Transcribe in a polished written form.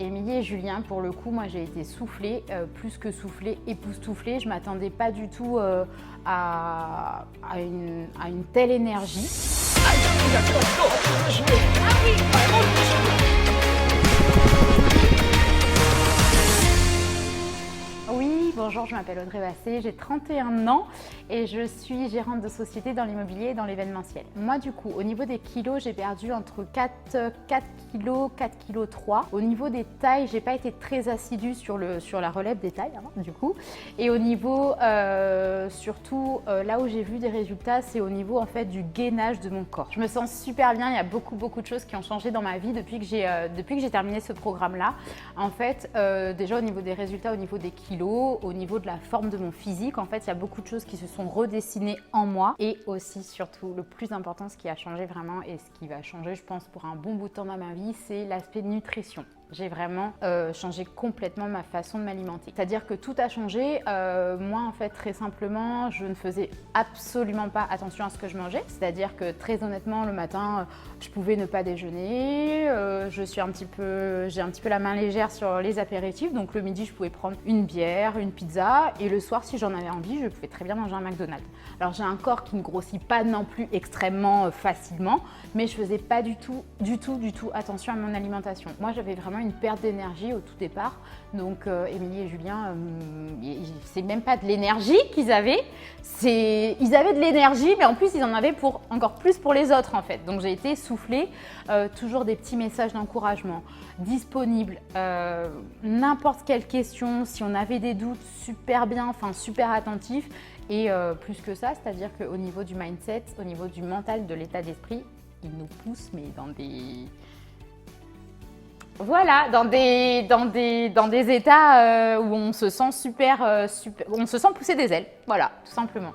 Émilie et Julien, pour le coup, moi j'ai été soufflée, plus que soufflée, époustouflée. Je ne m'attendais pas du tout à une telle énergie. Oui, bonjour, je m'appelle Audrey Bassé, j'ai 31 ans et je suis gérante de société dans l'immobilier et dans l'événementiel. Moi du coup, au niveau des kilos, j'ai perdu entre 4 kg, 4 kg 3. Au niveau des tailles, j'ai pas été très assidue sur la relève des tailles du coup. Et au niveau, surtout là où j'ai vu des résultats, c'est au niveau en fait du gainage de mon corps. Je me sens super bien, il y a beaucoup de choses qui ont changé dans ma vie depuis que j'ai terminé ce programme-là. En fait, déjà au niveau des résultats, au niveau des kilos, au niveau de la forme de mon physique, en fait, il y a beaucoup de choses qui se sont redessinées en moi. Et aussi, surtout, le plus important, ce qui a changé vraiment et ce qui va changer, je pense, pour un bon bout de temps dans ma vie, c'est l'aspect nutrition. J'ai vraiment changé complètement ma façon de m'alimenter. C'est-à-dire que tout a changé. Moi, en fait, très simplement, je ne faisais absolument pas attention à ce que je mangeais. C'est-à-dire que très honnêtement, le matin, je pouvais ne pas déjeuner. J'ai un petit peu la main légère sur les apéritifs. Donc le midi, je pouvais prendre une bière, une pizza. Et le soir, si j'en avais envie, je pouvais très bien manger un McDonald's. Alors j'ai un corps qui ne grossit pas non plus extrêmement facilement, mais je faisais pas du tout attention à mon alimentation. Moi, j'avais vraiment une perte d'énergie au tout départ. Donc Émilie et Julien, c'est même pas de l'énergie qu'ils avaient, ils avaient de l'énergie, mais en plus ils en avaient encore plus pour les autres en fait. Donc j'ai été soufflée, toujours des petits messages d'encouragement, disponibles, n'importe quelle question, si on avait des doutes, super bien, enfin super attentif. Et plus que ça, c'est-à-dire qu'au niveau du mindset, au niveau du mental, de l'état d'esprit, ils nous poussent mais dans des... Voilà, dans des états où on se sent on se sent pousser des ailes, voilà, tout simplement.